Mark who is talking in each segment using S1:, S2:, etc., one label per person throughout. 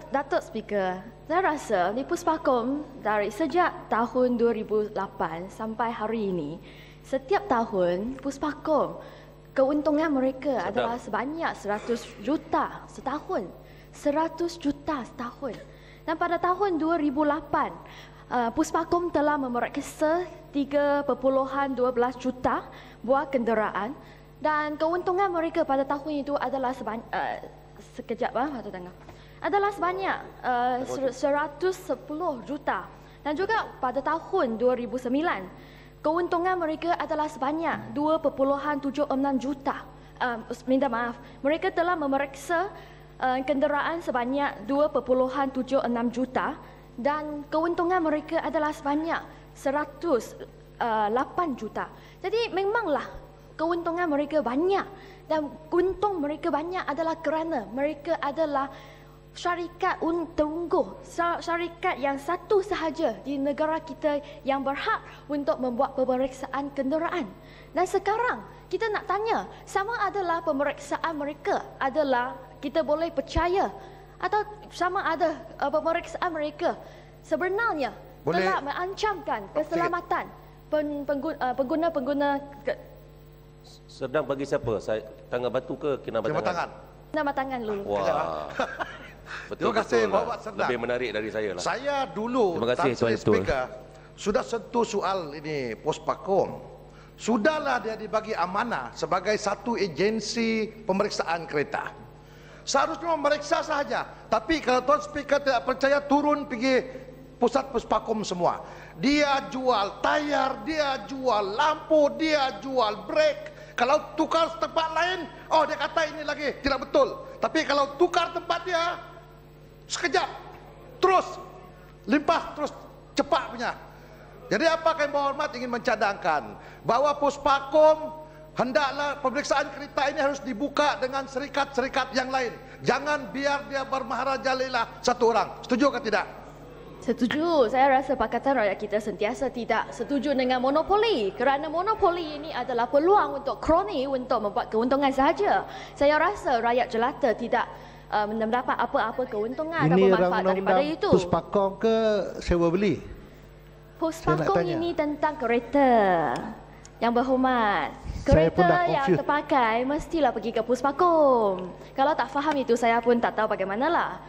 S1: Datuk Speaker, saya rasa di Puspakom dari sejak tahun 2008 sampai hari ini, setiap tahun Puspakom keuntungan mereka adalah sebanyak 100 juta setahun. 100 juta setahun. Dan pada tahun 2008, Puspakom telah memeriksa 3.12 juta buah kenderaan dan keuntungan mereka pada tahun itu adalah sebanyak adalah sebanyak 110 juta. Dan juga pada tahun 2009, keuntungan mereka adalah sebanyak 2.76 juta. Minta maaf, mereka telah memeriksa kenderaan sebanyak 2.76 juta dan keuntungan mereka adalah sebanyak 108 juta. Jadi memanglah keuntungan mereka banyak, dan untung mereka banyak adalah kerana mereka adalah syarikat terungguh, syarikat yang satu sahaja di negara kita yang berhak untuk membuat pemeriksaan kenderaan. Dan sekarang kita nak tanya, sama adalah pemeriksaan mereka adalah kita boleh percaya atau sama ada pemeriksaan mereka sebenarnya telah mengancamkan keselamatan pengguna-pengguna.
S2: Sedang bagi siapa? Tangan batu ke kena tangan?
S1: Nama tangan dulu.
S2: Wah.
S3: Terima kasih Bapak Serdang.
S2: Lebih menarik dari saya lah.
S3: Saya dulu, Tan Sri Speaker, sudah sentuh soal ini Puspakom. Sudahlah dia dibagi amanah sebagai satu agensi pemeriksaan kereta. Seharusnya memeriksa sahaja. Tapi kalau Tuan Speaker tidak percaya, turun pergi pusat Puspakom semua. Dia jual tayar, dia jual lampu, dia jual brake. Kalau tukar tempat lain, oh dia kata ini lagi tidak betul. Tapi kalau tukar tempat dia, sekejap, terus limpah, terus cepat punya. Jadi apa yang berhormat ingin mencadangkan bahawa Puspakom hendaklah pemeriksaan kereta ini harus dibuka dengan serikat-serikat yang lain. Jangan biar dia bermaharajalela satu orang. Setuju atau tidak?
S1: Setuju. Saya rasa Pakatan Rakyat kita sentiasa tidak setuju dengan monopoli, kerana monopoli ini adalah peluang untuk kroni untuk membuat keuntungan sahaja. Saya rasa rakyat jelata tidak mendapat apa-apa keuntungan atau manfaat daripada itu.
S4: Puspakom ke sewa beli?
S1: Puspakom ini tentang kereta. Yang berhormat, kereta yang terpakai mestilah pergi ke Puspakom. Kalau tak faham itu, saya pun tak tahu bagaimanalah.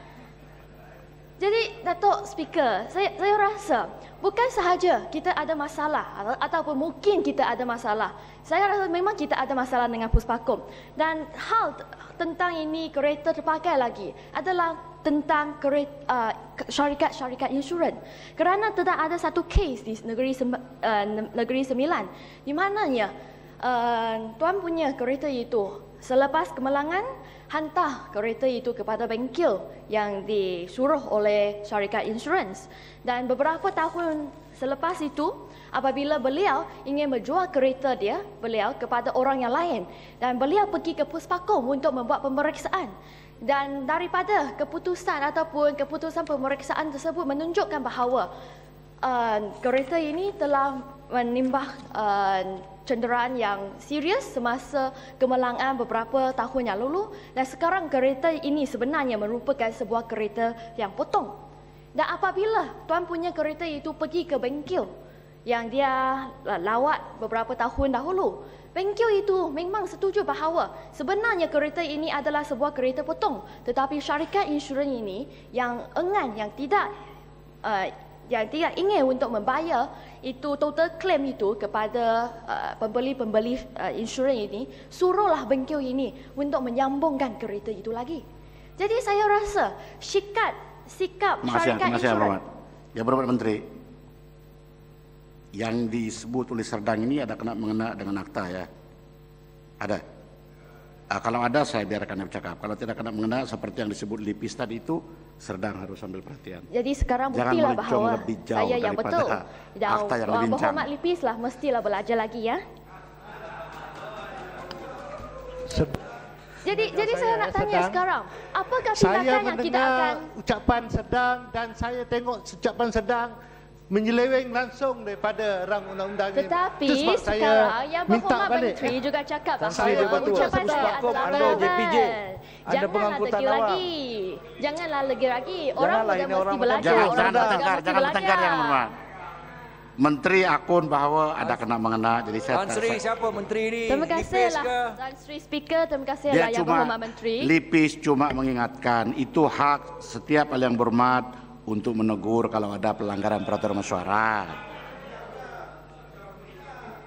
S1: Jadi Datuk Speaker, saya rasa bukan sahaja kita ada masalah ataupun mungkin kita ada masalah. Saya rasa memang kita ada masalah dengan Puspakom. Dan hal tentang ini kereta terpakai lagi adalah tentang syarikat-syarikat insurans. Kerana tidak ada satu kes di Negeri Sembilan di mananya tuan punya kereta itu selepas kemalangan hantar kereta itu kepada bengkel yang disuruh oleh syarikat insurans. Dan beberapa tahun selepas itu, apabila beliau ingin menjual kereta beliau kepada orang yang lain, dan beliau pergi ke Puspakom untuk membuat pemeriksaan. Dan daripada keputusan ataupun keputusan pemeriksaan tersebut menunjukkan bahawa kereta ini telah menimbah cenderaan yang serius semasa kemalangan beberapa tahun yang lalu, dan sekarang kereta ini sebenarnya merupakan sebuah kereta yang potong. Dan apabila tuan punya kereta itu pergi ke bengkel yang dia lawat beberapa tahun dahulu, bengkel itu memang setuju bahawa sebenarnya kereta ini adalah sebuah kereta potong, tetapi syarikat insurans ini yang enggan, yang tidak ingin untuk membayar itu total claim itu kepada pembeli-pembeli insurans ini, suruhlah bengkel ini untuk menyambungkan kereta itu lagi. Jadi saya rasa sikap syarikat insurans.
S5: Yang berhormat Menteri, yang disebut oleh Serdang ini ada kena mengena dengan akta ya? Ada? Kalau ada saya biarkan dia bercakap. Kalau tidak kena mengena seperti yang disebut Lipis tadi itu, Serdang harus ambil perhatian.
S1: Jadi sekarang buktilah bahawa saya yang betul.
S5: Akta yang lebih bincang.
S1: Berhormat Lipis lah mestilah belajar lagi ya. Jadi saya nak tanya sekarang, apakah tindakan yang kita akan...
S4: ucapan Serdang dan saya tengok ucapan Serdang, menyeleweng langsung daripada rang undang-undang ini.
S1: Tetapi
S4: Itu sebab
S1: sekarang yang
S4: minta
S1: berhormat
S4: balik.
S1: Menteri juga cakap
S4: Saya
S1: bahawa
S4: betul.
S1: ucapan saya
S6: Puspakom,
S1: adalah
S6: anda JPJ, anda
S1: Janganlah
S6: pengangkutan
S1: degil
S6: awam.
S1: lagi. Janganlah lagi. Orang
S6: Janganlah,
S1: juga
S6: ini
S1: mesti
S6: orang
S1: belajar.
S5: Jangan
S1: Orang juga
S5: bertengkar,
S1: mesti
S5: jangan bertengkar
S1: belajar.
S5: yang hormat. Menteri akun bahwa ada kena mengena, jadi saya
S6: Tan Sri siapa menteri ini?
S1: Terima kasihlah
S6: Lipis ke?
S1: Tan Sri Speaker, terima kasihlah
S5: dia
S1: yang
S5: cuma
S1: berhormat Menteri.
S5: Lipis cuma mengingatkan itu hak setiap yang berhormat untuk menegur kalau ada pelanggaran peraturan mesyuarat.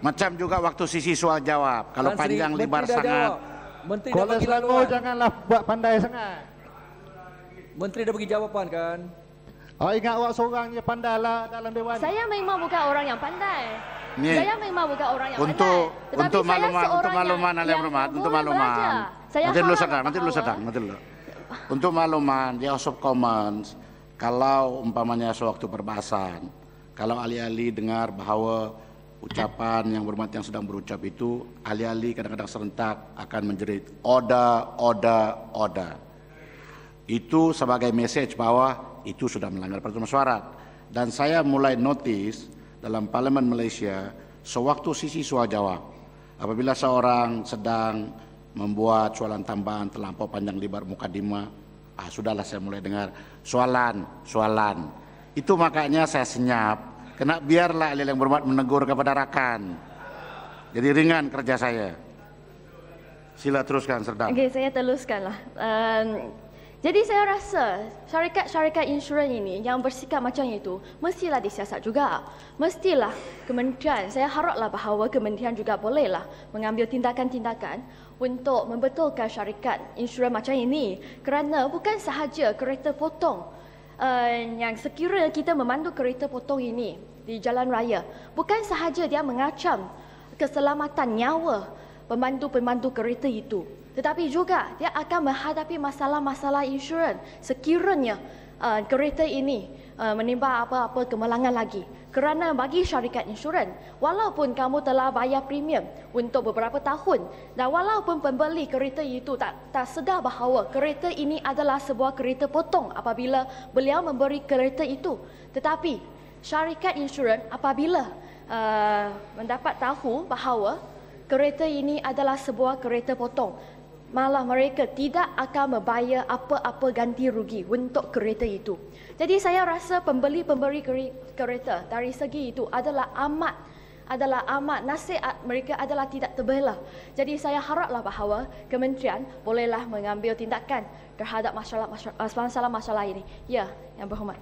S5: Macam juga waktu sisi soal jawab, kalau
S6: Tan Sri,
S5: panjang
S6: Menteri
S5: lebar
S6: dah
S5: sangat.
S6: jawab. Menteri dah
S4: Kuala
S6: bagi
S4: Selangor
S6: laluan.
S4: janganlah buat pandai sangat.
S6: Menteri dah bagi jawapan kan?
S4: Oh, ingat awak seorang je pandai lah dalam Dewan.
S1: Saya memang bukan orang yang pandai.
S5: Ni,
S1: Saya memang bukan orang yang
S5: untuk
S1: pandai. Tetapi
S5: untuk
S1: saya
S5: makluman,
S1: seorang
S5: untuk makluman
S1: yang
S5: yang berhormat, untuk
S1: boleh
S5: makluman.
S1: belajar. Saya
S5: Nanti dulu
S1: harap
S5: sedang, nanti dulu
S1: bahawa-
S5: sedang, nanti dulu. Untuk makluman di House of Commons, kalau umpamanya sewaktu perbahasan, kalau ahli-ahli dengar bahwa ucapan yang berhormat yang sedang berucap itu, ahli-ahli kadang-kadang serentak akan menjerit order. Itu sebagai message bahwa itu sudah melanggar peraturan mesyuarat. Dan saya mulai notice dalam Parlimen Malaysia, sewaktu sisi soal jawab, apabila seorang sedang membuat soalan tambahan terlampau panjang lebar mukadimah, sudahlah saya mulai dengar soalan. Itu makanya saya senyap, kena biarlah ahli yang berhormat menegur kepada rakan. Jadi ringan kerja saya. Sila teruskan, Serdang.
S1: Okey, saya teruskanlah. Jadi saya rasa syarikat-syarikat insurans ini yang bersikap macam itu mestilah disiasat juga. Mestilah kementerian, saya haraplah bahawa kementerian juga bolehlah mengambil tindakan-tindakan untuk membetulkan syarikat insurans macam ini. Kerana bukan sahaja kereta potong yang sekiranya kita memandu kereta potong ini di jalan raya, bukan sahaja dia mengacam keselamatan nyawa pemandu-pemandu kereta itu, tetapi juga dia akan menghadapi masalah-masalah insurans sekiranya kereta ini menimba apa-apa kemalangan lagi. Kerana bagi syarikat insurans, walaupun kamu telah bayar premium untuk beberapa tahun dan walaupun pembeli kereta itu tak sedar bahawa kereta ini adalah sebuah kereta potong apabila beliau memberi kereta itu, tetapi syarikat insurans apabila mendapat tahu bahawa kereta ini adalah sebuah kereta potong, malah mereka tidak akan membayar apa-apa ganti rugi untuk kereta itu. Jadi saya rasa pembeli-pembeli kereta dari segi itu adalah amat nasihat mereka adalah tidak terbela. Jadi saya haraplah bahawa kementerian bolehlah mengambil tindakan terhadap masalah-masalah ini. Ya, yang berhormat.